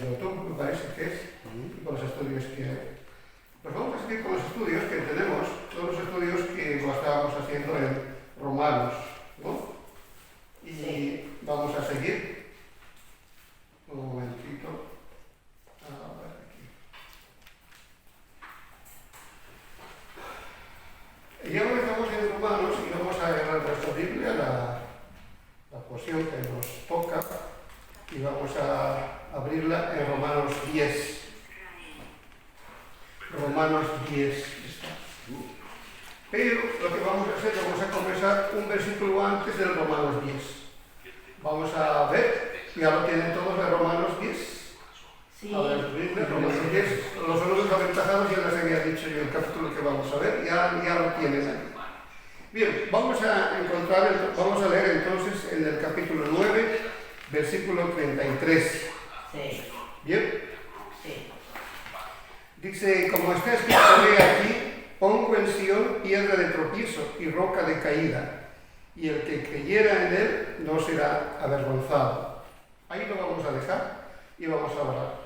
de octubre, me parece que es, con los estudios que hay. Pues vamos a seguir con los estudios que tenemos, todos los estudios que lo estábamos haciendo en Romanos, ¿no? Y vamos a seguir. Un momentito. A ver aquí. Ya no estamos en Romanos y vamos a agarrar nuestra Biblia, la porción que nos toca, y vamos a abrirla en Romanos 10. Romanos 10 está. Pero lo que vamos a hacer, vamos a comenzar un versículo antes del Romanos 10. Vamos a ver, ya lo tienen todos de Romanos 10. Sí. A ver, Romanos 10, los alumnos aventajados ya les había dicho yo el capítulo que vamos a ver, ya lo tienen ahí. Bien, vamos a leer entonces en el capítulo 9, versículo 33. Sí. ¿Bien? Sí. Dice, como está escrito aquí, pongo en Sión piedra de tropiezo y roca de caída, y el que creyera en él no será avergonzado. Ahí lo vamos a dejar y vamos a orar.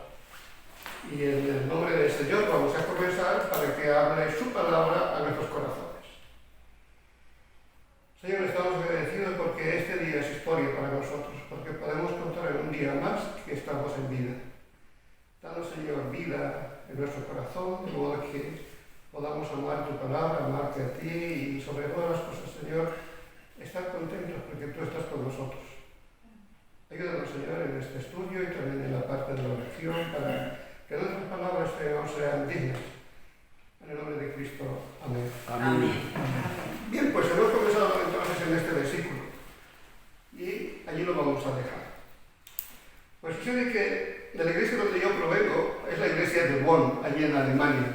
Y en el nombre del Señor vamos a comenzar para que hable su palabra a nuestros corazones. Señor, estamos agradecidos porque este día es historia para nosotros, porque podemos contar en un día más que estamos en vida. Danos, Señor, vida en nuestro corazón, de modo que podamos amar tu palabra, amarte a ti y sobre todas las cosas, Señor, estar contentos porque tú estás con nosotros. Ayúdanos, Señor, en este estudio y también en la parte de la oración para que nuestras palabras, Señor, sean dignas. En el nombre de Cristo. Amén. Amén. Bien, pues hemos comenzado entonces en este versículo y allí lo vamos a dejar. Pues sucede que de la iglesia donde yo provengo es la iglesia de Bonn, allí en Alemania.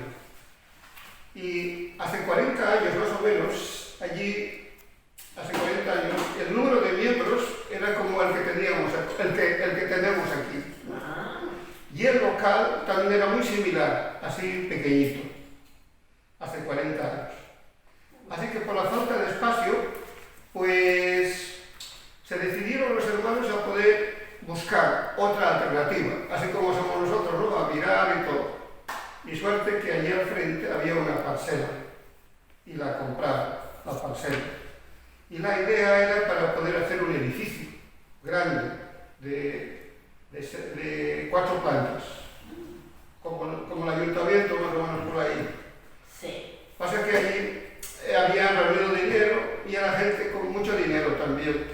Y hace 40 años más o menos, allí, hace 40 años, el número de miembros era como el que teníamos, el que tenemos aquí. Y el local también era muy similar, así pequeñito, hace 40 años. Así que por la falta de espacio, pues se decidieron los hermanos a poder buscar otra alternativa, así como somos nosotros, ¿no? A mirar y todo. Y suerte que allí al frente había una parcela y la compraron, la parcela. Y la idea era para poder hacer un edificio grande de 4 plantas, como el ayuntamiento más o menos por ahí. Sí. Pasa que allí habían reunido dinero y era gente con mucho dinero también.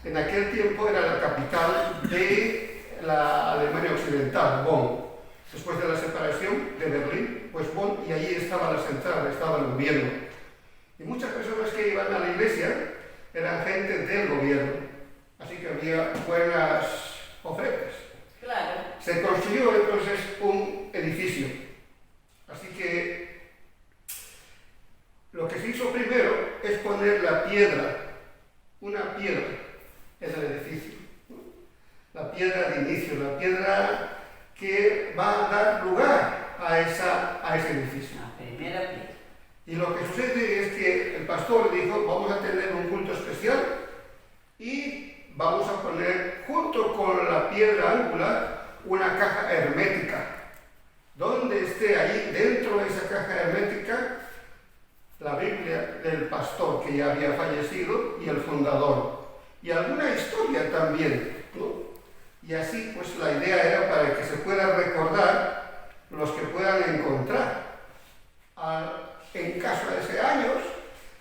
En aquel tiempo era la capital de la Alemania Occidental, Bonn. Después de la separación de Berlín, pues Bonn, y allí estaba la central, estaba el gobierno. Y muchas personas que iban a la iglesia eran gente del gobierno. Así que había buenas ofertas. Claro. Se construyó entonces un edificio. Así que lo que se hizo primero es poner la piedra, una piedra en el edificio. La piedra de inicio, la piedra que va a dar lugar a ese edificio. La primera piedra. Y lo que sucede es que el pastor dijo, vamos a tener un culto especial y vamos a poner junto con la piedra angular una caja hermética, donde esté ahí dentro de esa caja hermética la Biblia del pastor que ya había fallecido y el fundador, y alguna historia también, ¿no? Y así pues la idea era para que se pueda recordar los que puedan encontrar en caso de hace años,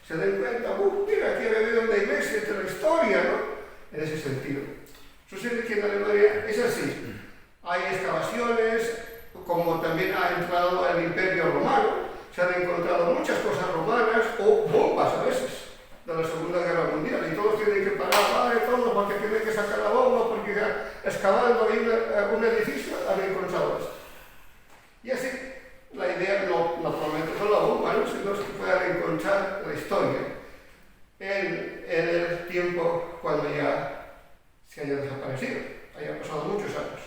se den cuenta, mira, aquí ha habido una iglesia de la historia, ¿no? En ese sentido. Sucede que en Alemania es así. Hay excavaciones, como también ha entrado el Imperio Romano, se han encontrado muchas cosas romanas o bombas a veces de la Segunda Guerra Mundial y todos tienen que parar, todos porque tienen que sacar la bomba porque excavando ahí un edificio han encontrado esto. Y así la idea no solamente con la bomba, ¿no? Sino que puedan encontrar la historia en el tiempo cuando ya se haya desaparecido, haya pasado muchos años.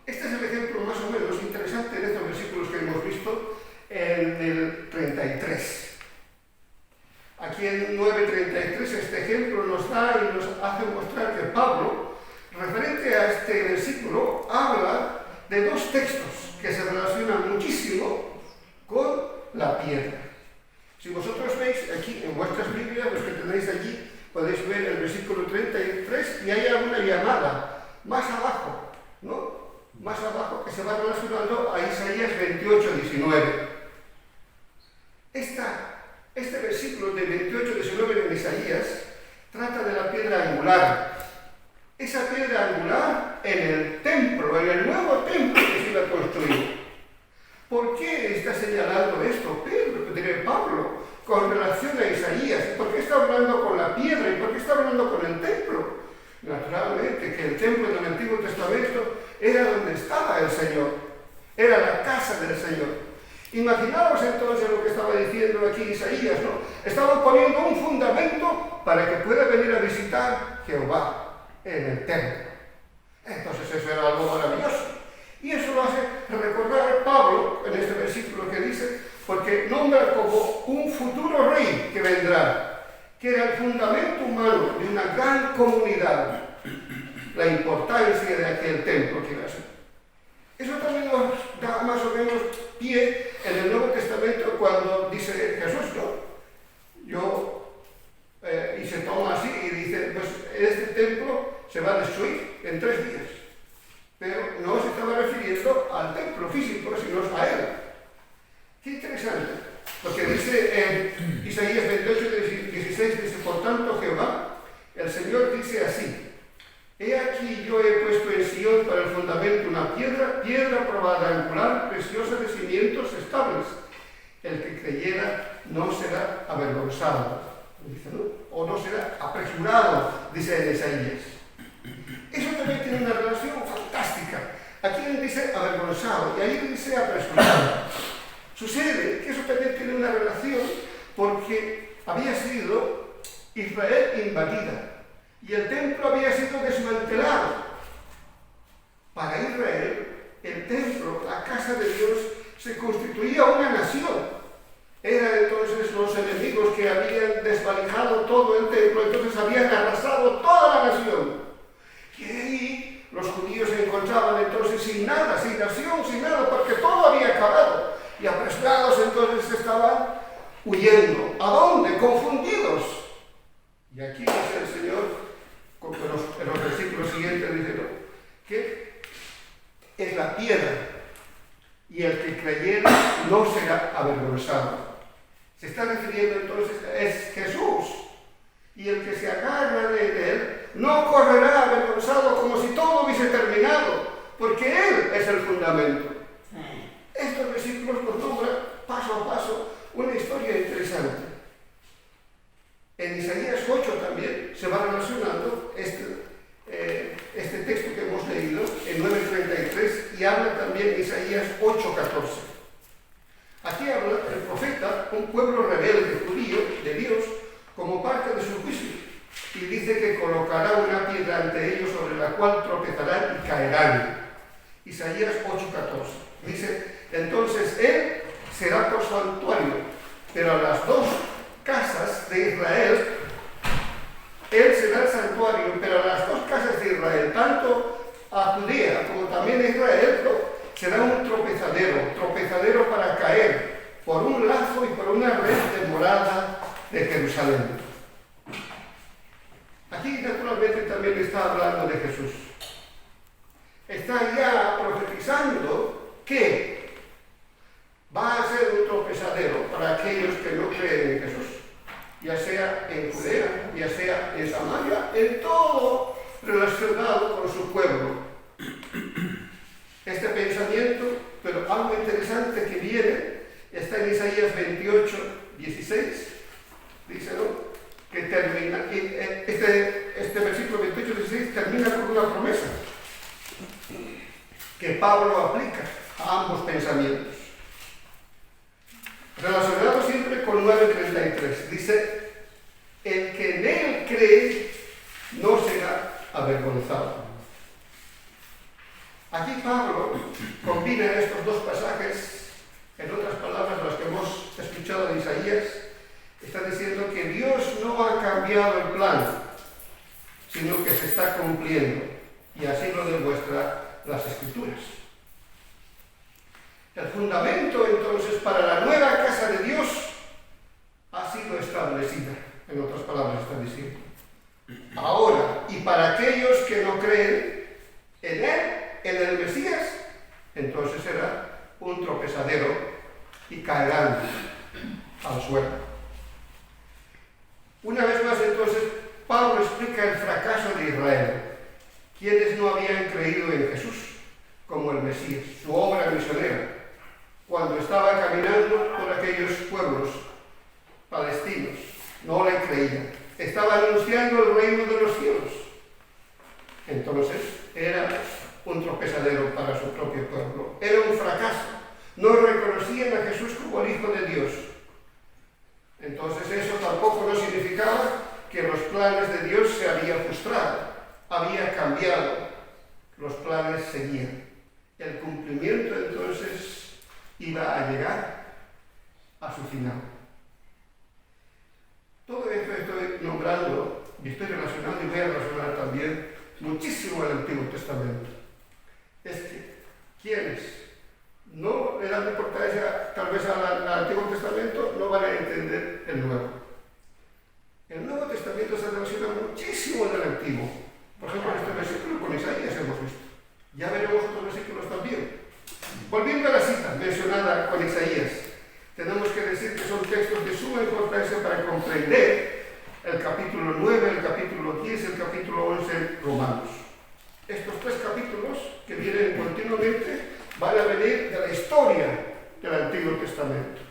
Este es el ejemplo más o menos interesante de estos versículos que hemos visto en el 33. Aquí en 9:33 este ejemplo nos da y nos hace mostrar que Pablo, referente a este versículo, habla más abajo, que se va relacionando a Isaías 28:19. Este versículo de 28:19 en Isaías trata de la piedra angular. Esa piedra angular en el templo, en el nuevo templo que se iba a construir. ¿Por qué está señalando esto Pablo con relación a Isaías? ¿Por qué está hablando con la piedra y por qué está hablando con el templo? Naturalmente que el templo del Antiguo Testamento era donde estaba el Señor, era la casa del Señor. Imaginaos entonces lo que estaba diciendo aquí Isaías, ¿no? Estaba poniendo un fundamento para que pueda venir a visitar Jehová en el templo. Entonces eso era algo maravilloso. Y eso lo hace recordar Pablo en este versículo que dice, porque nombra como un futuro rey que vendrá, que era el fundamento humano de una gran comunidad, la importancia de aquel templo que iba a ser. Eso también nos da más o menos pie en el Nuevo Testamento cuando dice Jesús, ¿no? Y se toma así y dice, pues este templo se va a destruir en 3 días. Pero no se estaba refiriendo al templo físico, sino a él. Qué interesante. Porque dice en Isaías 28:16, dice, por tanto Jehová, el Señor dice así, he aquí yo he puesto en Sion para el fundamento una piedra probada, angular, preciosa de cimientos estables. El que creyera no será avergonzado, dice, ¿no? O no será apresurado, dice en Isaías. Eso también tiene una relación fantástica. Aquí él dice avergonzado y ahí dice apresurado. Sucede que eso también tiene una relación porque había sido Israel invadida y el templo había sido desmantelado. Para Israel, el templo, la casa de Dios, se constituía una nación. Eran entonces los enemigos que habían desvalijado todo el templo, entonces habían arrasado toda la nación. Y ahí los judíos se encontraban entonces sin nada, sin nación, sin nada, porque todo había acabado. Y apresurados entonces estaban huyendo. ¿A dónde? Confundidos. Y aquí dice el Señor, en los versículos siguientes, dice, ¿no?, que es la piedra y el que creyera no será avergonzado. Se está refiriendo entonces, es Jesús. Y el que se agarra de él no correrá avergonzado como si todo hubiese terminado, porque Él es el fundamento. Estos versículos nos nombran paso a paso una historia interesante. En Isaías 8 también se va relacionando este texto que hemos leído en 9:33 y habla también Isaías 8:14. Aquí habla el profeta, un pueblo rebelde judío de Dios, como parte de su juicio, y dice que colocará una piedra ante ellos sobre la cual tropezarán y caerán. Isaías 8:14. Dice, entonces él será por santuario, pero a las 2 casas de Israel, él será el santuario, pero a las 2 casas de Israel, tanto a Judea como también a Israel, será un tropezadero para caer por un lazo y por una red de morada de Jerusalén. Aquí naturalmente también está hablando de Jesús. Está ya profetizando que va a ser un tropezadero para aquellos que no creen en Jesús, ya sea en Judea, ya sea en Samaria, en todo relacionado con su pueblo. Este pensamiento, pero algo interesante que viene, está en Isaías 28:16. Dice, ¿no?, que termina, este versículo 28:16 termina con una promesa que Pablo aplica a ambos pensamientos. Relacionado siempre con 9:33, dice, el que en él cree no será avergonzado. Aquí Pablo combina estos 2 pasajes, en otras palabras, las que hemos escuchado de Isaías. Está diciendo que Dios no ha cambiado el plan, sino que se está cumpliendo. Y así lo demuestran las Escrituras. El fundamento, entonces, para la nueva casa de Dios ha sido establecida. En otras palabras, está diciendo. Ahora, y para aquellos que no creen en Él, en el Mesías, entonces será un tropezadero y caerán al suelo. Una vez más, entonces, Pablo explica el fracaso de Israel, quienes no habían creído en Jesús como el Mesías, su obra misionera, cuando estaba caminando por aquellos pueblos palestinos. No le creían. Estaba anunciando el reino de los cielos. Entonces, era un tropezadero para su propio pueblo. Era un fracaso. No reconocían a Jesús como el Hijo de Dios. Entonces, eso tampoco no significaba que los planes de Dios se habían frustrado, había cambiado. Los planes seguían. El cumplimiento, entonces, iba a llegar a su final. Todo esto estoy nombrando y estoy relacionando y voy a relacionar también muchísimo el Antiguo Testamento. Es que quienes no le dan importancia tal vez al Antiguo Testamento no van a entender el Nuevo. El Nuevo Testamento se relaciona muchísimo del Antiguo. Por ejemplo, en este versículo con Isaías hemos visto. Ya veremos otros versículos también. Volviendo a la cita mencionada con Isaías, tenemos que decir que son textos de suma importancia para comprender el capítulo 9, el capítulo 10 y el capítulo 11 de Romanos. Estos tres capítulos que vienen continuamente van a venir de la historia del Antiguo Testamento.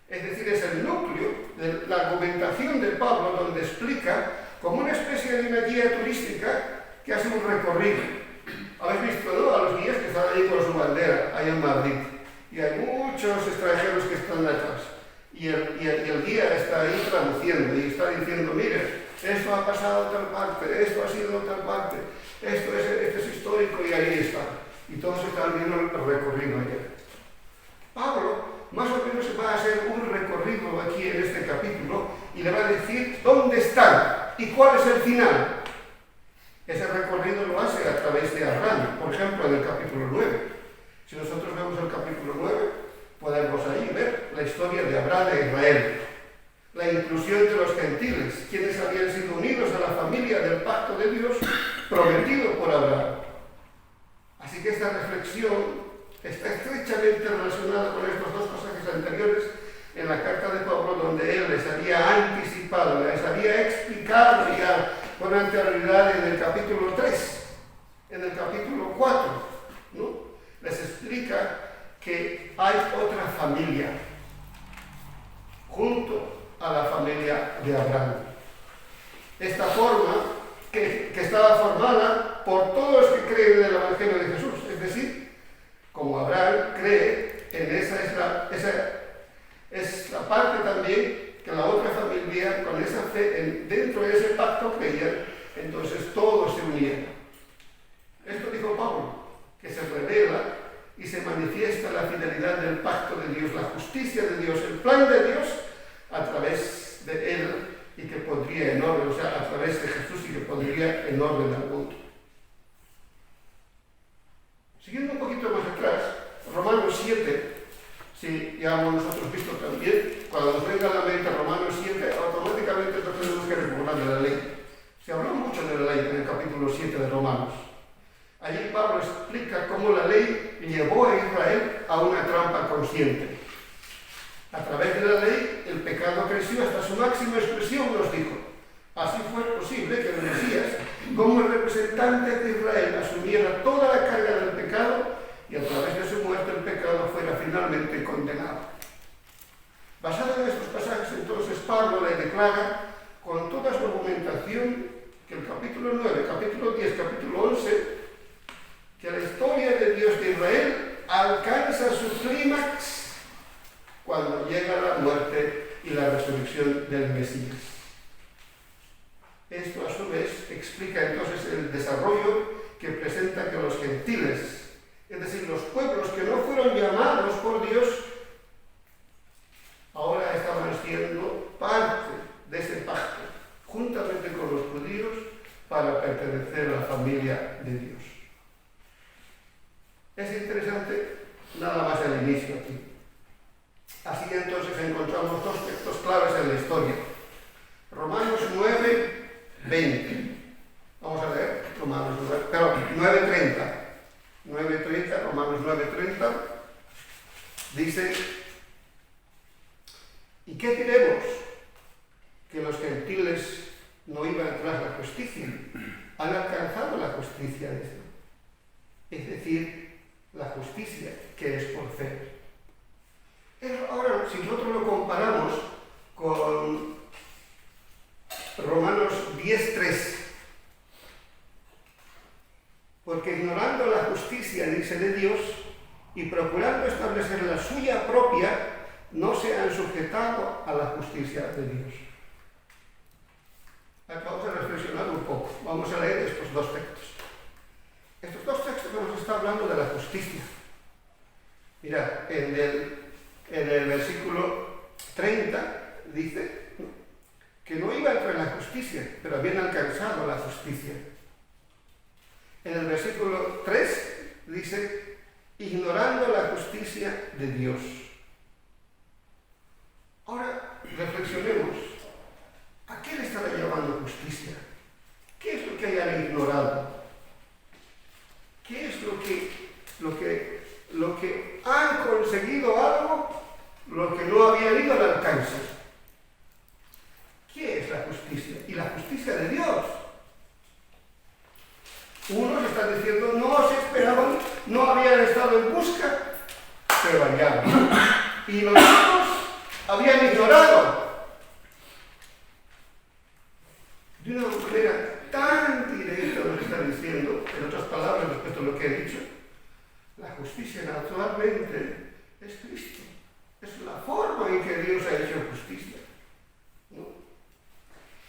Es decir, es el núcleo de la argumentación de Pablo, donde explica como una especie de una guía turística que hace un recorrido. Habéis visto, ¿no?, a los guías que están ahí con su bandera, ahí en Madrid. Y hay muchos extranjeros que están detrás. Y el guía está ahí traduciendo y está diciendo, mire, esto ha pasado a tal parte, esto ha sido a tal parte, esto es histórico y ahí está. Y todos están viendo el recorrido allá. Pablo más o menos va a hacer un recorrido aquí en este capítulo y le va a decir dónde están y cuál es el final. Ese recorrido lo hace a través de Abraham, por ejemplo, en el capítulo 9. Si nosotros vemos el capítulo 9, podemos ahí ver la historia de Abraham e Israel, la inclusión de los gentiles, quienes habían sido unidos a la familia del pacto de Dios prometido por Abraham. Así que esta reflexión está estrechamente relacionada con estos dos pasajes anteriores en la carta de Pablo, donde él les había anticipado, les había explicado ya con anterioridad en el capítulo 3, en el capítulo 4, ¿no? Les explica que hay otra familia junto a la familia de Abraham. Esta forma que estaba formada por todos los que creen en el Evangelio de Jesús, es decir, como Abraham cree en esa es la parte también que la otra familia con esa fe dentro de ese pacto creían, entonces todos se unían. Esto dijo Pablo, que se revela y se manifiesta la fidelidad del pacto de Dios, la justicia de Dios, el plan de Dios a través de él y que pondría en orden, o sea, a través de Jesús y que pondría en orden al mundo. Siguiendo un poquito más atrás, Romanos 7, si ya hemos nosotros visto también, cuando nos venga a la mente Romanos 7, automáticamente no tenemos que recordar de la ley. Se habló mucho de la ley en el capítulo 7 de Romanos. Allí Pablo explica cómo la ley llevó a Israel a una trampa consciente. A través de la ley, el pecado creció hasta su máxima expresión, nos dijo. Así fue posible que el Mesías, como el representante de Israel, asumiera toda la carga del pecado y a través de su muerte el pecado fuera finalmente condenado. Basado en estos pasajes, entonces, Pablo le declara con toda su argumentación que el capítulo 9, capítulo 10, capítulo 11, que la historia de Dios de Israel alcanza su clímax cuando llega la muerte y la resurrección del Mesías. Esto a su vez explica entonces el desarrollo que presenta que los gentiles, es decir, los pueblos que no fueron llamados por Dios, ahora estaban siendo parte de ese pacto, juntamente con los judíos, para pertenecer a la familia de Dios. Es interesante nada más el inicio aquí. Así que entonces encontramos dos textos claves en la historia. Romanos 9, 20. Vamos a leer Romanos 9, pero 9:30. 9:30, Romanos 9:30, dice: ¿y qué diremos? Que los gentiles no iban tras la justicia, han alcanzado la justicia de Dios. Es decir, la justicia que es por fe. Ahora, si nosotros lo comparamos con Romanos 10:3, porque ignorando la justicia, dice, de Dios, y procurando establecer la suya propia, no se han sujetado a la justicia de Dios. Vamos a reflexionar un poco. Vamos a leer estos dos textos. Estos dos textos nos están hablando de la justicia. Mirad, en el versículo 30 dice que no iban tras la justicia, pero habían alcanzado la justicia. En el versículo 3 dice: ignorando la justicia de Dios. Ahora reflexionemos. ¿A qué le estará llamando justicia? ¿Qué es lo que hayan ignorado? ¿Qué es lo que han conseguido algo, lo que no habían ido al alcance? ¿Qué es la justicia? Y la justicia de Dios. Unos están diciendo: no se esperaban, no habían estado en busca, pero hallaron. Y los otros habían ignorado. De una manera tan directa nos está diciendo, en otras palabras, respecto a lo que he dicho, la justicia naturalmente es Cristo. Es la forma en que Dios ha hecho justicia, ¿no?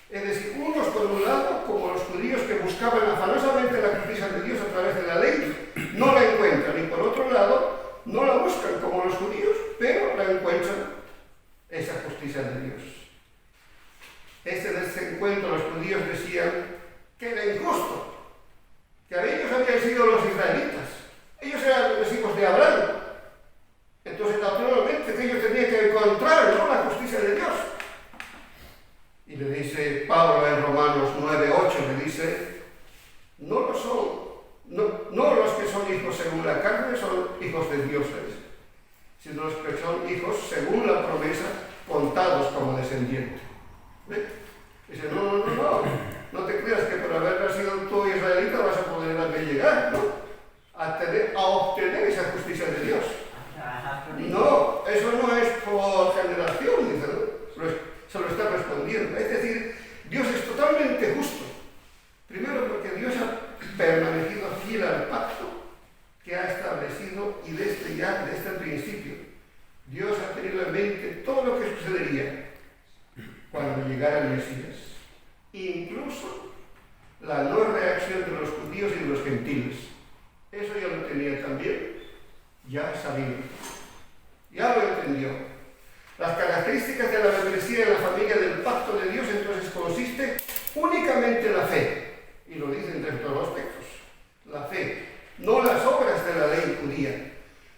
Es decir, unos por un lado, como los judíos que buscaban afanosamente la justicia de Dios a través de la ley, no la encuentran, y por otro lado, no la buscan como los judíos, pero la encuentran, esa justicia de Dios. Este desencuentro, los judíos decían que era injusto, que ellos habían sido los israelitas, ellos eran los hijos de Abraham. Entonces, naturalmente, que ellos tenían que encontrar, ¿no?, la justicia de Dios. Y le dice Pablo en Romanos 9:8, le dice: no lo son, no los que son hijos según la carne son hijos de Dios, sino los que son hijos según la promesa, contados como descendientes. ¿Ve? Dice: no te creas que por haber nacido tú israelita vas a poder llegar, ¿no?, a obtener esa justicia de Dios. No, eso no es por generación, dice, ¿no? Se lo está respondiendo. Es decir, Dios es totalmente justo. Primero porque Dios ha permanecido fiel al pacto que ha establecido, y desde el principio Dios ha tenido en mente todo lo que sucedería cuando llegara el Mesías, incluso la no reacción de los judíos y de los gentiles. Eso ya lo tenía también, ya sabido, ya lo entendió. Las características de la membresía en la familia del pacto de Dios entonces consiste únicamente en la fe, y lo dicen dentro de los textos, la fe, no las obras de la ley judía.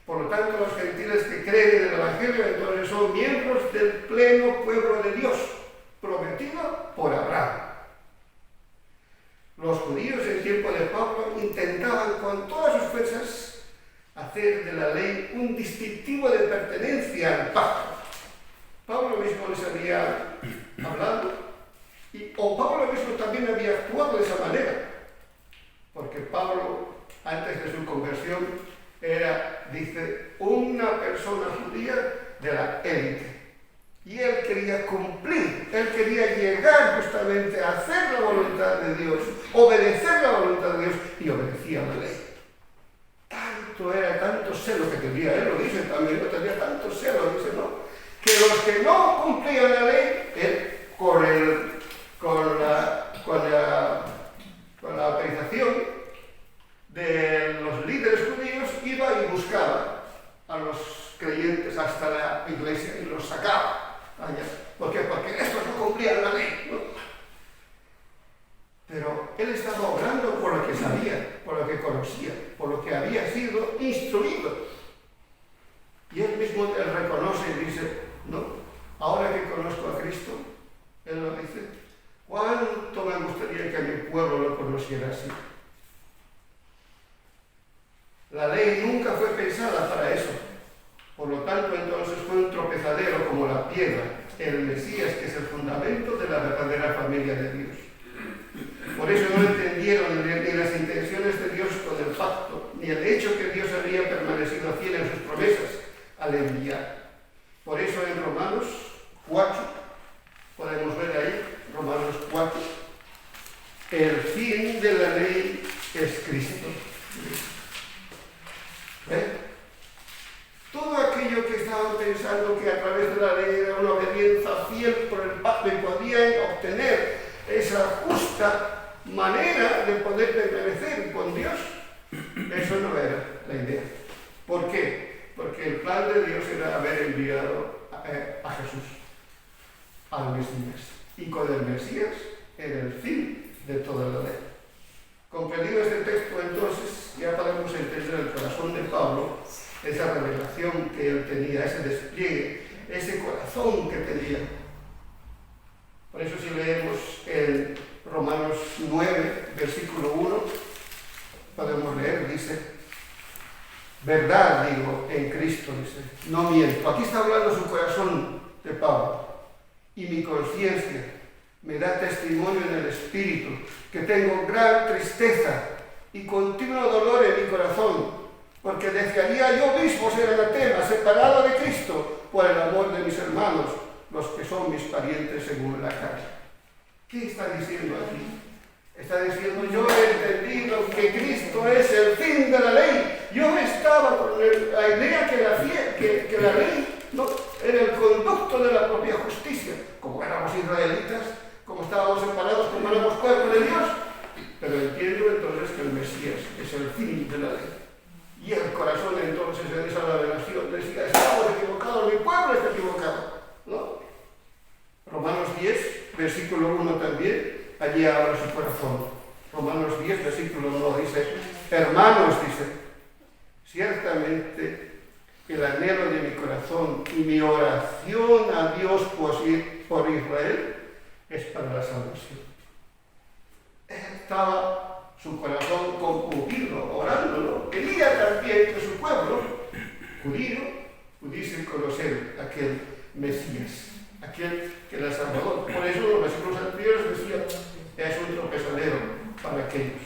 Por lo tanto, los gentiles que creen en el Evangelio entonces son miembros del pleno pueblo de Dios, prometido por Abraham. Los judíos en tiempo de Pablo intentaban con todas sus fuerzas hacer de la ley un distintivo de pertenencia al pacto. Pablo mismo les había hablado, o Pablo mismo también había actuado de esa manera, porque Pablo, antes de su conversión, era, dice, una persona judía de la élite. Y él quería cumplir, él quería llegar justamente a hacer la voluntad de Dios, obedecer la voluntad de Dios, y obedecía la ley. Tanto celo que tenía, él lo dice también, no tenía tanto celo, dice, ¿no?, que los que no cumplían la ley, él con la autorización de los líderes judíos, iba y buscaba a los creyentes hasta la iglesia y los sacaba allá. ¿Por qué? Porque estos no cumplían la ley, ¿no? Pero él estaba obrando por lo que sabía, por lo que conocía, por lo que había sido instruido. Y él mismo reconoce y dice: no, ahora que conozco a Cristo, él lo dice, ¿cuánto me gustaría que mi pueblo lo conociera así? La ley nunca fue pensada para eso. Por lo tanto, entonces fue un tropezadero como la piedra, el Mesías, que es el fundamento de la verdadera familia de Dios. Por eso no entendieron ni las intenciones de Dios con el pacto, ni el hecho que Dios había permanecido fiel en sus promesas al enviar. Por eso en Romanos 4, podemos ver ahí, Romanos 4, el fin de la ley es Cristo. Todo aquello que estaban pensando que a través de la ley era una obediencia fiel por el pacto y podían obtener esa justa manera de poder permanecer con Dios, eso no era la idea. ¿Por qué? Porque el plan de Dios era haber enviado a Jesús, al Mesías. Y con el Mesías era el fin de toda la ley. Comprendido este texto, entonces, ya podemos entender el corazón de Pablo, esa revelación que él tenía, ese despliegue, ese corazón que tenía. Por eso si leemos en Romanos 9, versículo 1, podemos leer, dice, verdad digo en Cristo, dice, no miento. Aquí está hablando su corazón de Pablo. Y mi conciencia me da testimonio en el Espíritu que tengo gran tristeza y continuo dolor en mi corazón, porque desearía yo mismo ser anatema, separado de Cristo, por el amor de mis hermanos, los que son mis parientes según la carne. ¿Qué está diciendo aquí? Está diciendo, yo he entendido que Cristo es el fin de la ley. Yo estaba con la idea que la ley no, era el conducto de la propia justicia. Como éramos israelitas, como estábamos separados, como éramos cuerpo de Dios. Pero entiendo entonces que el Mesías es el fin de la ley. Y el corazón entonces en esa revelación decía, estamos equivocados, mi pueblo está equivocado, ¿no? Romanos 10, versículo 1 también, allí habla su corazón. Romanos 10, versículo 1 dice, hermanos, dice, ciertamente el anhelo de mi corazón y mi oración a Dios por Israel es para la salvación. Estaba su corazón compungido, orándolo. Quería también que su pueblo judío pudiese conocer aquel Mesías, aquel que era Salvador. Por eso los versículos anteriores decían, es un tropezadero para aquellos.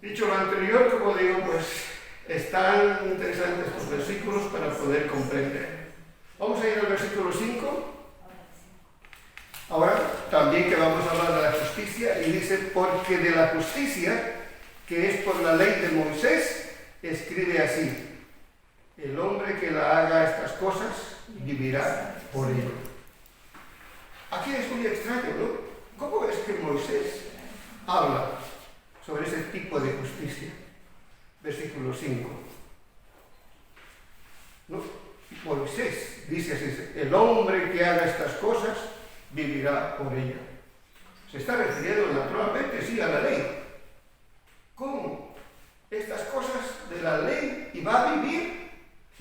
Dicho lo anterior, como digo, pues están interesantes estos versículos para poder comprender. Vamos a ir al versículo 5. Ahora también que vamos a hablar de la justicia, y dice, porque de la justicia, que es por la ley de Moisés, escribe así, el hombre que la haga estas cosas vivirá por ello. Aquí es muy extraño, ¿no? ¿Cómo es que Moisés habla sobre ese tipo de justicia? Versículo 5. ¿No? Moisés dice así, el hombre que haga estas cosas vivirá por ella. Se está refiriendo naturalmente, sí, a la ley. ¿Cómo? Estas cosas de la ley y va a vivir.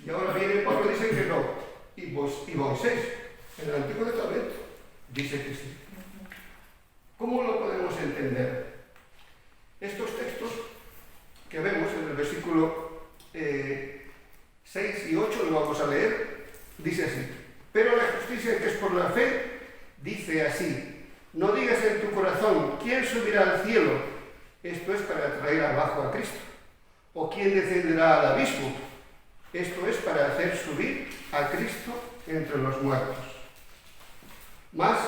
Y ahora viene Pablo y dice que no. Y Moisés, en el Antiguo Testamento, dice que sí. ¿Cómo lo podemos entender? Estos textos que vemos en el versículo 6 y 8, lo vamos a leer, dice así, pero la justicia que es por la fe, dice así, no digas en tu corazón, ¿quién subirá al cielo? Esto es para traer abajo a Cristo. ¿O quién descenderá al abismo? Esto es para hacer subir a Cristo entre los muertos. Mas,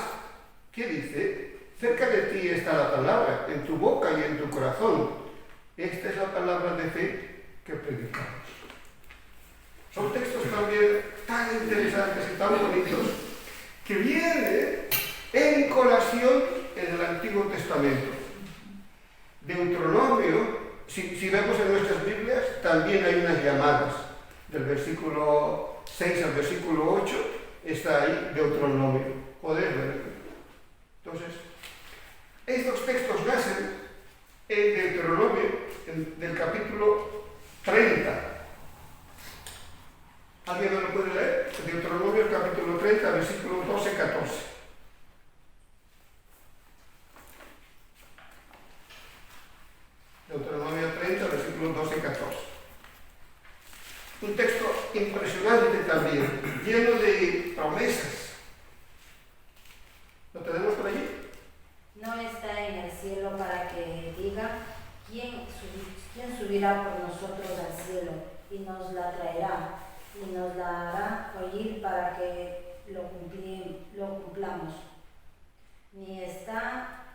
¿qué dice? Cerca de ti está la palabra, en tu boca y en tu corazón. Esta es la palabra de fe que predicamos. Son textos también tan interesantes y tan bonitos que vienen en colación en el Antiguo Testamento. Deuteronomio, si vemos en nuestras Biblias, también hay unas llamadas. Del versículo 6 al versículo 8 está ahí Deuteronomio. Podéis ver. Entonces, estos textos nacen en Deuteronomio, del capítulo 30. ¿Alguien me lo puede leer? Deuteronomio, capítulo 30, versículo 12-14. Deuteronomio 30, Un texto impresionante también, lleno de promesas. ¿Lo tenemos por allí? No está en el cielo para que diga quién subirá por nosotros al cielo y nos la traerá y nos la hará oír para que lo cumplamos. Ni está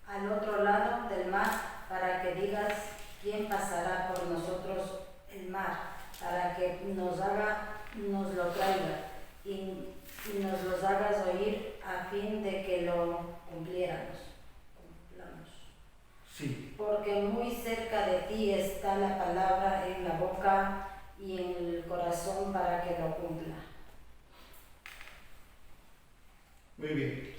al otro lado del mar para que digas quién pasará por nosotros el mar, para que nos lo traiga y nos los hagas oír a fin de que lo cumplamos. Sí. Porque muy cerca de ti está la palabra en la boca y en el corazón para que lo cumpla. Muy bien.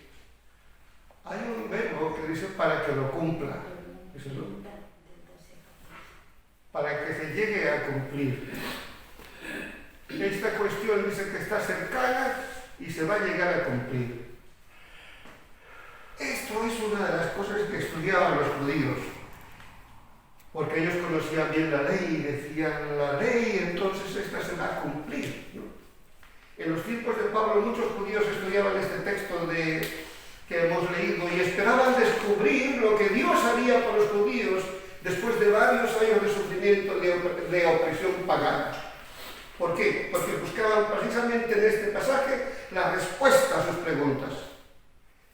Hay un verbo que dice para que lo cumpla. Para que se llegue a cumplir. Esta cuestión dice que está cercana y se va a llegar a cumplir. Esto es una de las cosas que estudiaban los judíos, porque ellos conocían bien la ley y decían la ley, entonces esta se va a cumplir, ¿no? En los tiempos de Pablo muchos judíos estudiaban este texto que hemos leído y esperaban descubrir lo que Dios haría por los judíos después de varios años de sufrimiento, de opresión pagana. ¿Por qué? Porque buscaban precisamente en este pasaje la respuesta a sus preguntas.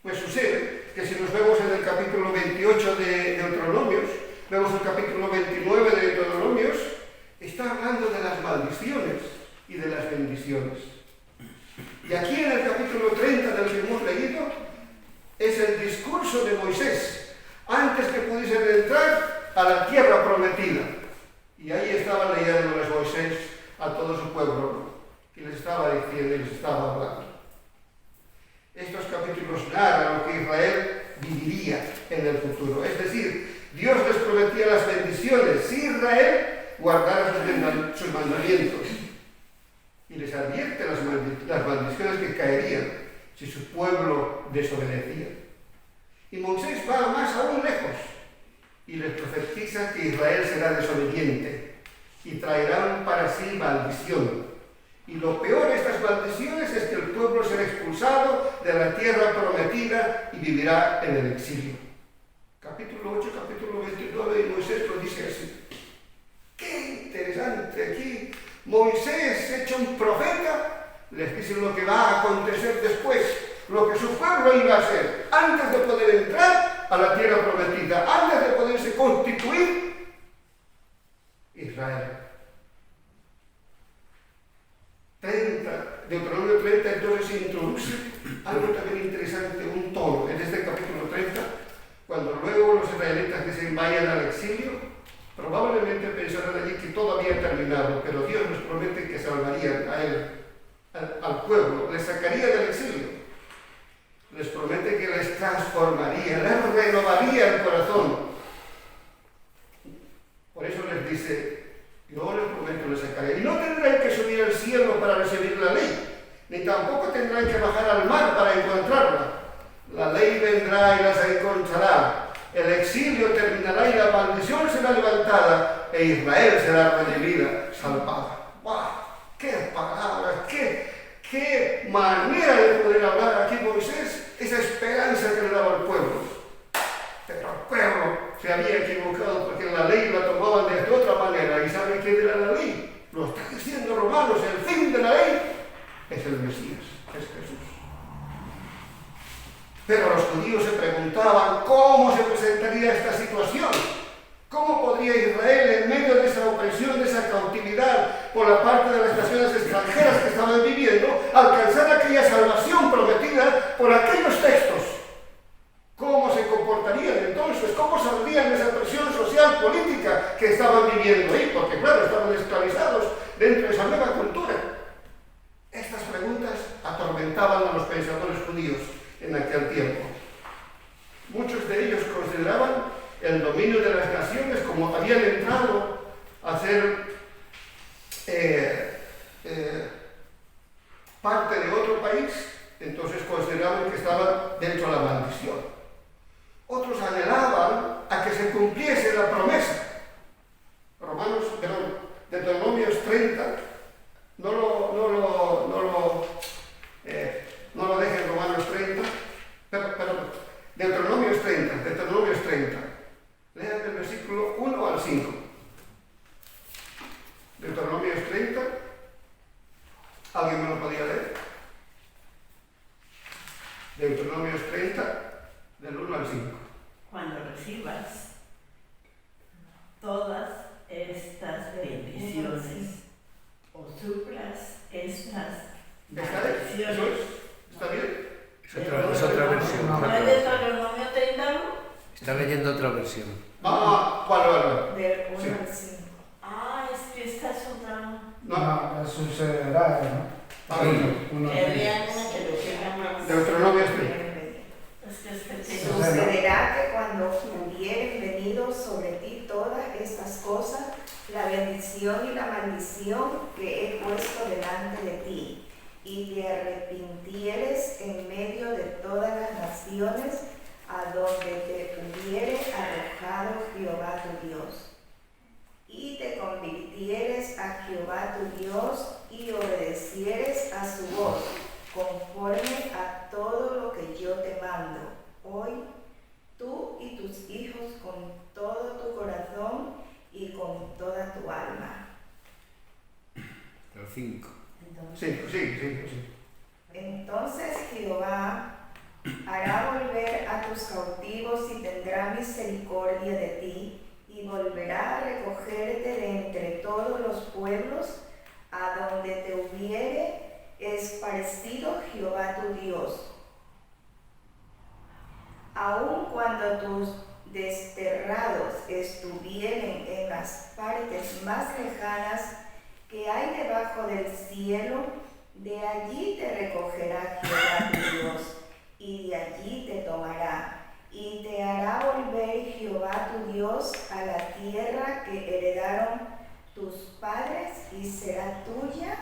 Pues sucede que si nos vemos en el capítulo 28 de Deuteronomios, vemos el capítulo 29 de Deuteronomios, está hablando de las maldiciones y de las bendiciones. Y aquí en el capítulo 30 del que hemos leído, es el discurso de Moisés, antes que pudiesen entrar a la tierra prometida. Y ahí estaba leyéndoles Moisés a todo su pueblo, ¿no? Y les estaba diciendo y les estaba hablando. Estos capítulos narran lo que Israel viviría en el futuro. Es decir, Dios les prometía las bendiciones si Israel guardara sus mandamientos. Y les advierte las maldiciones que caerían si su pueblo desobedecía. Y Moisés va más aún lejos y les profetiza que Israel será desobediente y traerán para sí maldición. Y lo peor de estas maldiciones es que el pueblo será expulsado de la tierra prometida y vivirá en el exilio. Capítulo 8, capítulo 29, y Moisés lo dice así. ¡Qué interesante! Aquí Moisés, hecho un profeta, les dice lo que va a acontecer después, lo que su pueblo iba a hacer antes de poder entrar a la tierra prometida, antes de poderse constituir Israel. Deuteronomio 30 entonces introduce algo también interesante, un tono en este capítulo 30, cuando luego los israelitas dicen vayan al exilio, probablemente pensarán allí que todo había terminado, pero Dios les promete que salvarían a él, al pueblo, les sacaría del exilio, les promete que les transformaría, les renovaría el corazón. Por eso les dice, yo les prometo, les sacaré. Y no tendrán que subir al cielo para recibir la ley, ni tampoco tendrán que bajar al mar para encontrarla. La ley vendrá y las encontrará. El exilio terminará y la maldición será levantada e Israel será redimida, salvada. ¡Wow! ¡Qué palabras! ¡Qué manera de poder hablar aquí Moisés! Esa esperanza que le daba al pueblo. Pero el pueblo se había equivocado porque la ley la tomaban de otra manera. ¿Y saben quién era la ley? Lo está diciendo Romanos, el fin de la ley es el Mesías, es Jesús. Pero los judíos se preguntaban cómo se presentaría esta situación. ¿Cómo podría Israel, en medio de esa opresión, de esa cautividad por la parte de las naciones extranjeras que estaban viviendo, alcanzar aquella salvación prometida por aquellos textos? ¿Cómo se comportarían entonces? ¿Cómo saldrían de esa presión social, política que estaban viviendo ahí? Porque claro, estaban esclavizados dentro de esa nueva cultura. Estas preguntas atormentaban a los pensadores judíos en aquel tiempo. Muchos de ellos consideraban el dominio de las naciones como habían entrado a ser parte de otro país, entonces consideraban que estaban dentro de la maldición. Otros anhelaban a que se cumpliese la promesa. Deuteronomios 30 Deuteronomio 30. ¿Alguien me lo podía leer? Deuteronomio 30, del 1 al 5. Cuando recibas todas estas bendiciones o suplas estas ¿Está bien? ¿Eso es? ¿Está bien? Es otra versión. ¿No es Deuteronomio 31? Está leyendo otra versión. ¿Cuál? Del 1 Sí. al 5. Ah, es que esta es otra. No. Eso será, ¿no? Uno. Vean una que lo quiera más. Deuteronomio 30. Es que este Sí. tengo. Sucederá que cuando hubieren venido sobre ti todas estas cosas, la bendición y la maldición que he puesto delante de ti, y te arrepintieres en medio de todas las naciones a donde te hubiere arrojado Jehová tu Dios, y te convirtieres a Jehová tu Dios y obedecieres a su voz, conforme a todo lo que yo te mando hoy, tú y tus hijos con todo tu corazón y con toda tu alma. El 5. Sí. Entonces Jehová hará volver a tus cautivos y tendrá misericordia de ti, y volverá a recogerte de entre todos los pueblos a donde te hubiere esparcido Jehová tu Dios. Aun cuando tus desterrados estuvieren en las partes más lejanas que hay debajo del cielo, de allí te recogerá Jehová tu Dios, y de allí te tomará, y te hará volver Jehová tu Dios a la tierra que heredaron tus padres, y será tuya,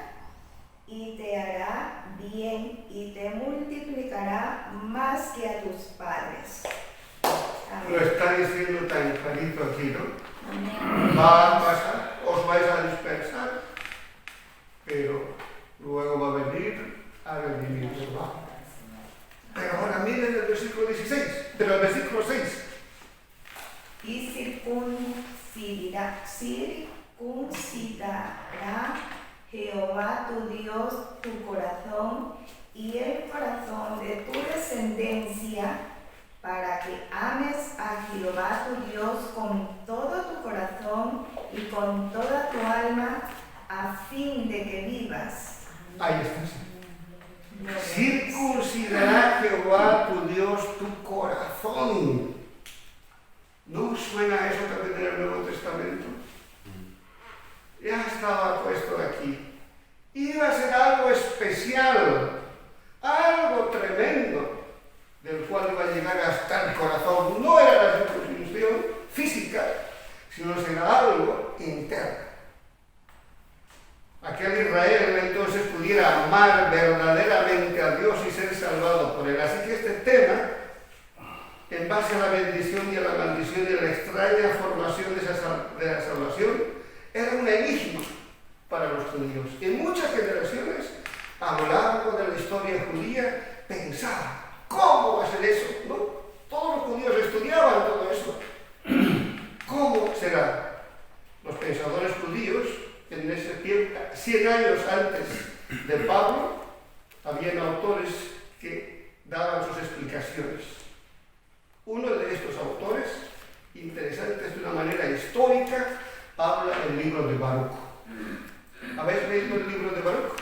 y te hará bien, y te multiplicará más que a tus padres. Lo Amén. está diciendo tan clarito aquí, ¿no? Amén. Va a pasar, os vais a dispersar, pero luego va a venir a redimir Jehová. Pero ahora miren el versículo 16, pero el versículo 6. Y circuncidará Jehová tu Dios tu corazón y el corazón de tu descendencia, para que ames a Jehová tu Dios con todo tu corazón y con toda tu alma, a fin de que vivas. Ahí está. Circuncidará Jehová tu Dios tu corazón. ¿No suena eso también en el Nuevo Testamento? Ya estaba puesto aquí. Iba a ser algo especial, algo tremendo, del cual iba a llegar hasta el corazón. No era la circuncisión física, sino será algo interno. Aquel Israel entonces pudiera amar verdaderamente a Dios y ser salvado por él. Así que este tema, en base a la bendición y a la maldición y a la extraña formación de la salvación, era un enigma para los judíos. En muchas generaciones, a lo largo de la historia judía, pensaban, ¿cómo va a ser eso? ¿No? Todos los judíos estudiaban todo eso. ¿Cómo será? Los pensadores judíos, en ese tiempo, 100 años antes de Pablo, habían autores que daban sus explicaciones. Uno de estos autores, interesantes de una manera histórica, habla del libro de Baruch. ¿Habéis leído el libro de Baruch?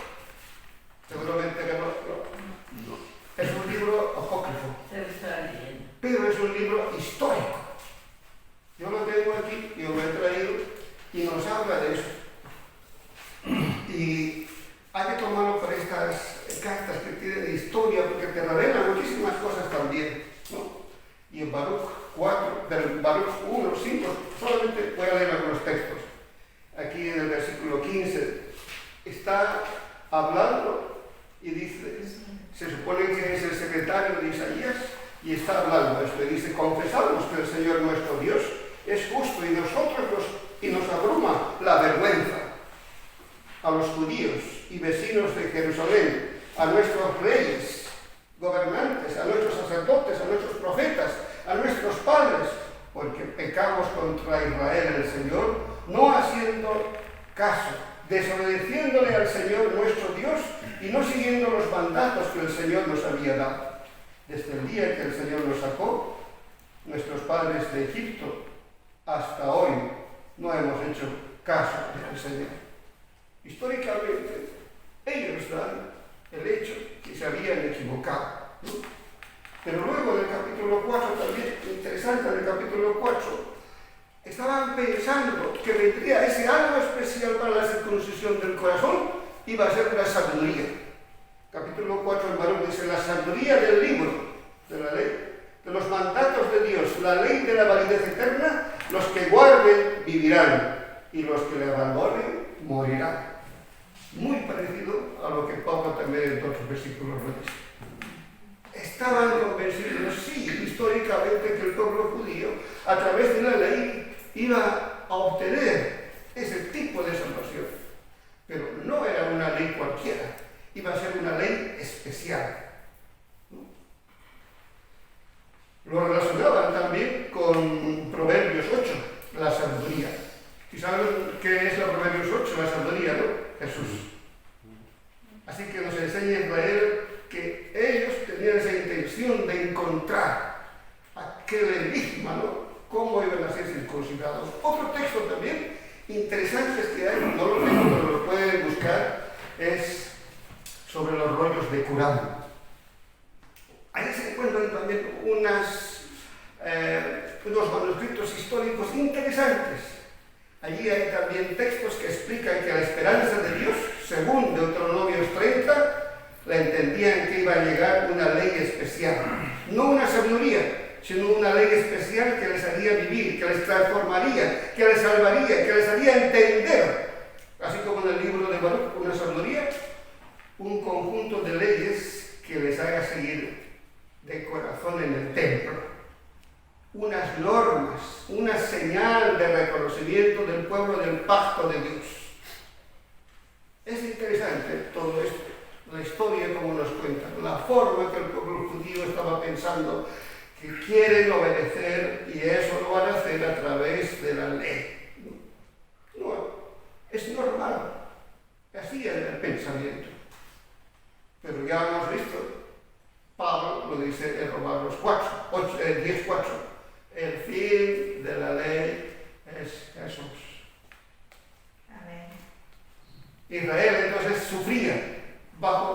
Seguramente que no. Es un libro apócrifo, Se está leyendo. pero es un libro histórico. Yo lo tengo aquí y os lo he traído y nos habla de eso. Y hay que tomarlo por estas cartas que tienen historia, porque te revelan muchísimas cosas también, ¿no? Y en Baruch 4, pero en Baruch 1, 5, solamente voy a leer algunos textos. Aquí en el versículo 15 está hablando y dice, se supone que es el secretario de Isaías y está hablando esto y dice, confesamos que el Señor nuestro Dios es justo y nos abruma la vergüenza. A los judíos y vecinos de Jerusalén, a nuestros reyes, gobernantes, a nuestros sacerdotes, a nuestros profetas, a nuestros padres, porque pecamos contra Israel el Señor, no haciendo caso, desobedeciéndole al Señor nuestro Dios y no siguiendo los mandatos que el Señor nos había dado. Desde el día que el Señor nos sacó, nuestros padres de Egipto, hasta hoy no hemos hecho caso del Señor. Históricamente, ellos dan el hecho que se habían equivocado, ¿no? Pero luego del capítulo 4, también interesante, en el capítulo 4, estaban pensando que vendría ese algo especial para la circuncisión del corazón, iba a ser la sabiduría. Capítulo 4, el Baruch dice, la sabiduría del libro de la ley, de los mandatos de Dios, la ley de la validez eterna, los que guarden vivirán, y los que le abandonen morirán. Muy parecido a lo que Pablo también en otros versículos lo dice. Estaban convencidos, sí, históricamente, que el pueblo judío, a través de la ley, iba a obtener ese tipo de salvación. Pero no era una ley cualquiera, iba a ser una ley especial. Lo relacionaban también con Proverbios 8, la sabiduría. ¿Y saben qué es la Proverbios 8, la sabiduría, no? Jesús. Así que nos enseña Israel que ellos tenían esa intención de encontrar aquel enigma, ¿no? Cómo iban a ser circuncidados. Otro texto también interesante que hay, no lo tengo, pero lo pueden buscar, es sobre los rollos de Qurán. Ahí se encuentran también unos manuscritos históricos interesantes. Allí hay también textos que explican que la esperanza de Dios, según Deuteronomios 30, la entendían que iba a llegar una ley especial. No una sabiduría, sino una ley especial que les haría vivir, que les transformaría, que les salvaría, que les haría entender. Así como en el libro de Baruch, una sabiduría, un conjunto de leyes que les haga seguir de corazón en el templo. Unas normas, una señal de reconocimiento del pueblo del pacto de Dios. Es interesante todo esto, la historia como nos cuenta, la forma que el pueblo judío estaba pensando que quieren obedecer y eso lo van a hacer a través de la ley. No, es normal, así es el pensamiento. Pero ya hemos visto, Pablo lo dice en Romanos 10:4. El fin de la ley es Jesús. Amén. Israel entonces sufría,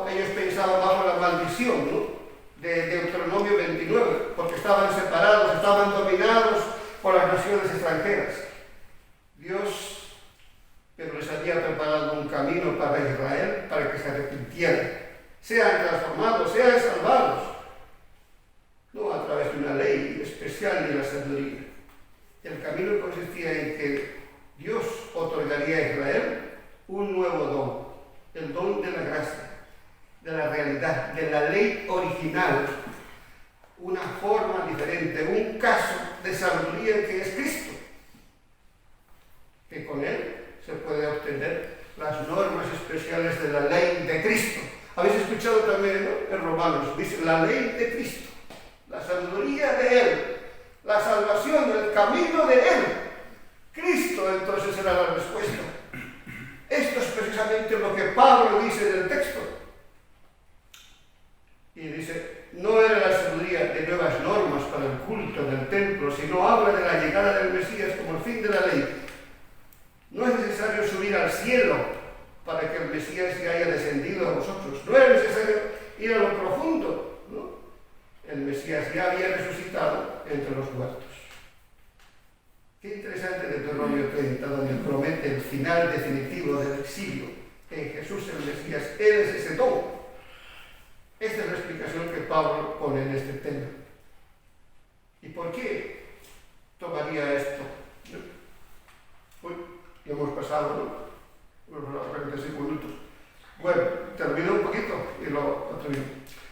ellos pensaban bajo la maldición, ¿no? De Deuteronomio 29, porque estaban separados, estaban dominados por las naciones extranjeras. Dios, pero les había preparado un camino para Israel, para que se arrepintieran, sean transformados, sean salvados. No a través de una ley especial ni la sabiduría. El camino consistía en que Dios otorgaría a Israel un nuevo don, el don de la gracia, de la realidad, de la ley original, una forma diferente, un caso de sabiduría que es Cristo, que con él se puede obtener las normas especiales de la ley de Cristo. Habéis escuchado también, ¿no? En Romanos, dice la ley de Cristo. La sabiduría de Él, la salvación, el camino de Él. Cristo entonces será la respuesta. Esto es precisamente lo que Pablo dice en el texto. Y dice, no era la sabiduría de nuevas normas para el culto del templo, sino habla de la llegada del Mesías como el fin de la ley. No es necesario subir al cielo para que el Mesías ya haya descendido a vosotros. No era necesario ir a lo profundo, ¿no? El Mesías ya había resucitado entre los muertos. Qué interesante Deuteronomio 30, donde promete el final definitivo del exilio. En Jesús el Mesías, Él es ese don. Esta es la explicación que Pablo pone en este tema. ¿Y por qué tomaría esto? Uy, lo hemos pasado, ¿no? Unos 45 minutos. Bueno, termino un poquito y lo termino.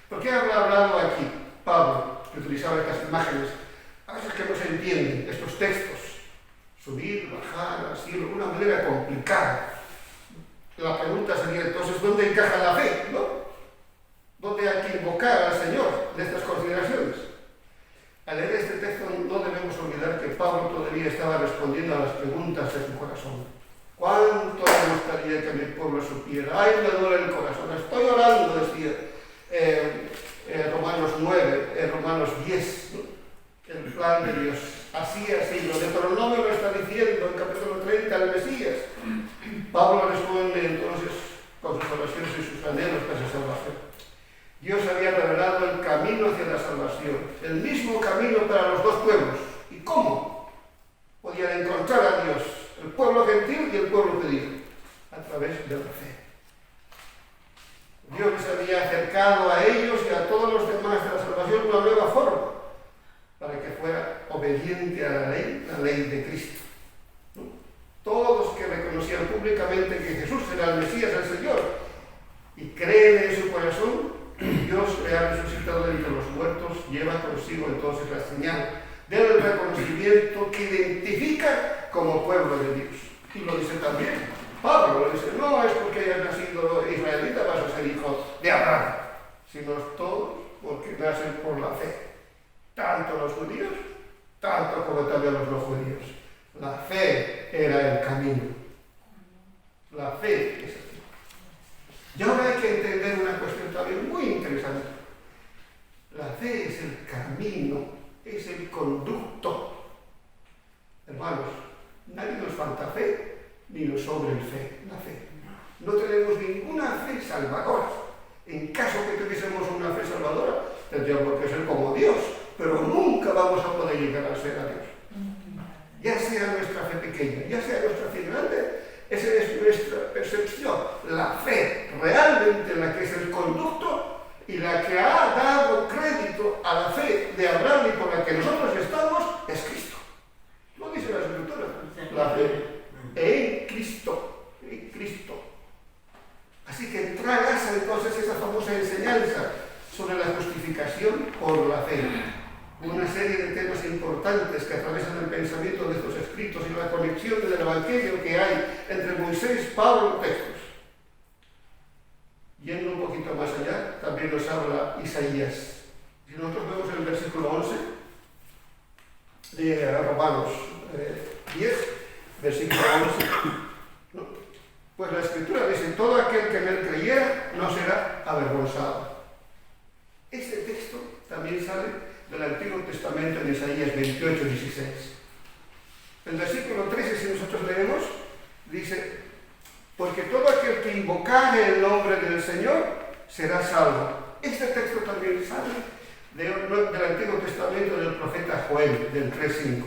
¿Por qué ha hablado aquí Pablo, que utilizaba estas imágenes? A veces que no se entienden estos textos. Subir, bajar, así, de una manera complicada. La pregunta sería entonces, ¿dónde encaja la fe? ¿No? ¿Dónde hay que invocar al Señor de estas consideraciones? Al leer este texto no debemos olvidar que Pablo todavía estaba respondiendo a las preguntas de su corazón. ¿Cuánto gustaría que mi pueblo supiera. Ay, me duele el corazón. Estoy orando, decía Romanos 9, Romanos 10, ¿no? El plan de Dios. Así, lo Deuteronomio lo está diciendo en capítulo 30 al Mesías. Pablo responde entonces con sus oraciones y sus anhelos para esa salvación. Dios había revelado el camino hacia la salvación, el mismo camino para los dos pueblos. ¿Y cómo podían encontrar a Dios? El pueblo gentil y el pueblo judío, a través de la fe. Dios les había acercado a ellos y a todos los demás de la salvación una nueva forma, para que fuera obediente a la ley de Cristo. ¿No? Todos que reconocían públicamente que Jesús era el Mesías, el Señor, y creen en su corazón, Dios le ha resucitado de entre los muertos, lleva consigo entonces la señal del reconocimiento que identifica como pueblo de Dios. Y lo dice también Pablo, lo dice, no es porque hayas nacido israelita vas a ser hijo de Abraham, sino todos porque nacen por la fe. Tanto los judíos, tanto como también los no judíos. La fe era el camino. La fe es así. Y ahora hay que entender una cuestión también muy interesante. La fe es el camino, es el conducto. Hermanos, nadie nos falta fe, ni nos sobra la fe. No tenemos ninguna fe salvadora. En caso que tuviésemos una fe salvadora, tendríamos que ser como Dios, pero nunca vamos a poder llegar a ser a Dios. Ya sea nuestra fe pequeña, ya sea nuestra fe grande, esa es nuestra percepción. La fe realmente la que es el conducto y la que ha dado crédito a la fe de Abraham y por la que nosotros estamos es Cristo. Lo dice la Escritura. La fe en Cristo. En Cristo. Así que tragas entonces esa famosa enseñanza sobre la justificación por la fe. Una serie de temas importantes que atraviesan el pensamiento de estos escritos y la conexión del Evangelio que hay entre Moisés, Pablo y textos. Yendo un poquito más allá, también nos habla Isaías. Si nosotros vemos el versículo 11 de Romanos 10, versículo 11, ¿no? Pues la Escritura dice, todo aquel que en él creyera no será avergonzado. Este texto también sale del Antiguo Testamento en Isaías 28, 16. El versículo 13, si nosotros leemos, dice, porque todo aquel que invocare el nombre del Señor será salvo. Este texto también sale del Antiguo Testamento del profeta Joel, del 3:5.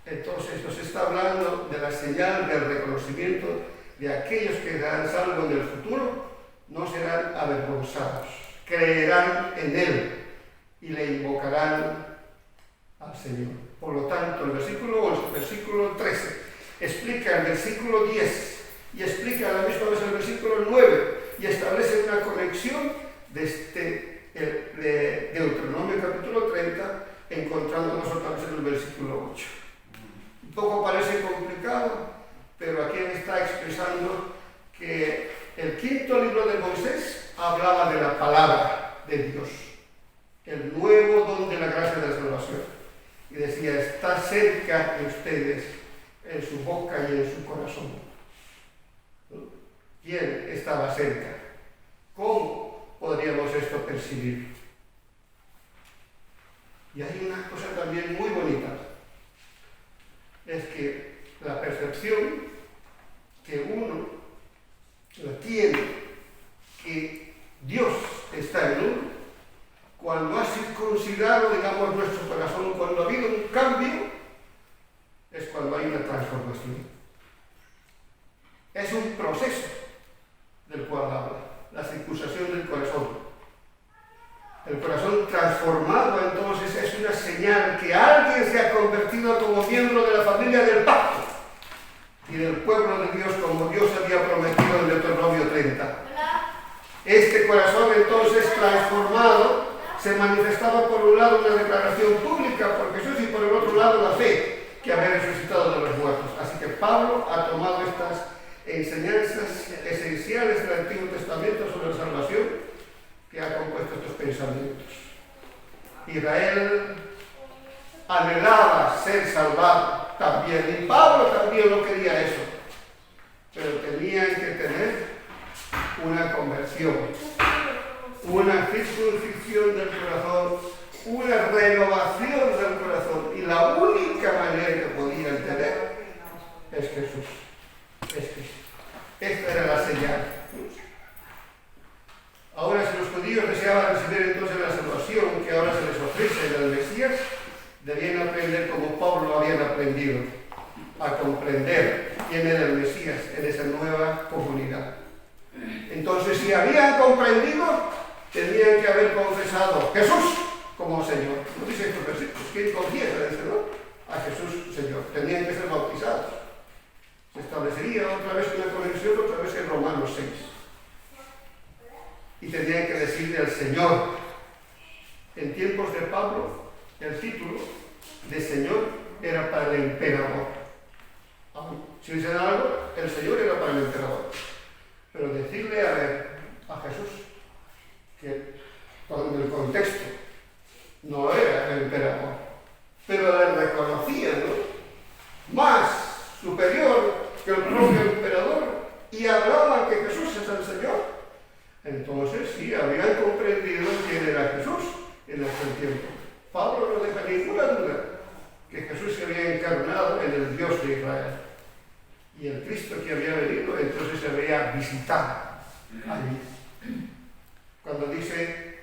Entonces nos está hablando de la señal del reconocimiento de aquellos que serán salvos en el futuro, no serán avergonzados. Creerán en Él y le invocarán al Señor. Por lo tanto, el versículo 11, versículo 13, explica el versículo 10 y explica a la misma vez el versículo 9 y establece una conexión de Deuteronomio capítulo 30, encontrándonos otra vez en el versículo 8. Un poco parece complicado, pero aquí está expresando que el quinto libro de Moisés hablaba de la palabra de Dios, el nuevo don de la gracia de la salvación. Y decía, está cerca de ustedes, en su boca y en su corazón. ¿Quién estaba cerca? ¿Cómo podríamos esto percibir? Y hay una cosa también muy bonita, es que la percepción que uno la tiene, que Dios está en uno, cuando ha circuncidado, digamos, nuestro corazón, cuando ha habido un cambio, es cuando hay una transformación. Es un proceso del cual habla, la circuncisión del corazón. El corazón transformado entonces es una señal que alguien se ha convertido como miembro de la familia del pacto y del pueblo de Dios como Dios había prometido en Deuteronomio 30. Este corazón entonces transformado se manifestaba por un lado una declaración pública por Jesús y por el otro lado la fe que había resucitado de los muertos. Así que Pablo ha tomado estas enseñanzas esenciales del Antiguo Testamento sobre la salvación que ha compuesto estos pensamientos. Israel anhelaba ser salvado también, y Pablo también lo quería eso. una conversión, una circuncisión del corazón, una renovación del corazón. Y la única manera que podían tener es Jesús. Es Cristo. Esta era la señal. Ahora, si los judíos deseaban recibir entonces la salvación que ahora se les ofrece del Mesías, debían aprender como Pablo habían aprendido, a comprender quién era el Mesías en esa nueva comunidad. Entonces, si habían comprendido, tenían que haber confesado Jesús como Señor. ¿No dice estos versículos? ¿Quién confiesa? Dice, ¿no? A Jesús Señor. Tenían que ser bautizados. Se establecería otra vez una conexión, otra vez en Romanos 6. Y tenían que decirle al Señor. En tiempos de Pablo, el título de Señor era para el emperador. Si dicen algo, el Señor era para el emperador. Pero decirle a Jesús, que en el contexto no era el emperador, pero le reconocían, ¿no?, más superior que el propio emperador, y hablaban que Jesús es el Señor. Entonces sí, habían comprendido quién era Jesús en aquel tiempo. Pablo no deja ninguna duda que Jesús se había encarnado en el Dios de Israel. Y el Cristo que había venido, entonces se había visitado allí. Cuando dice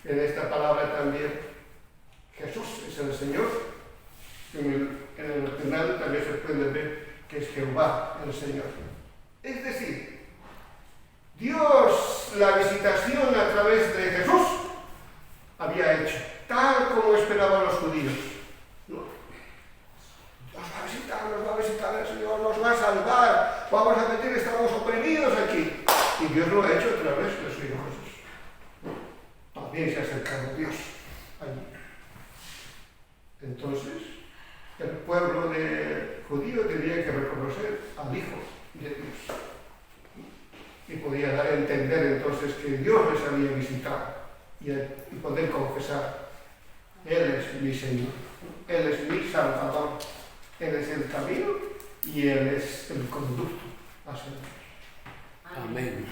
en esta palabra también, Jesús es el Señor, en el original también se puede ver que es Jehová el Señor. Es decir, Dios, la visitación a través de Jesús, había hecho, tal como esperaban los judíos. ¿No? Nos va a visitar el Señor, nos va a salvar, vamos a meter, estamos oprimidos aquí. Y Dios lo ha hecho a través de su Hijo Jesús. También se ha acercado a Dios allí. Entonces, el pueblo judío tenía que reconocer al Hijo de Dios. Y podía dar a entender entonces que Dios les había visitado y poder confesar: Él es mi Señor, Él es mi Salvador, Él es el camino y Él es el conducto hacia Dios. Amén.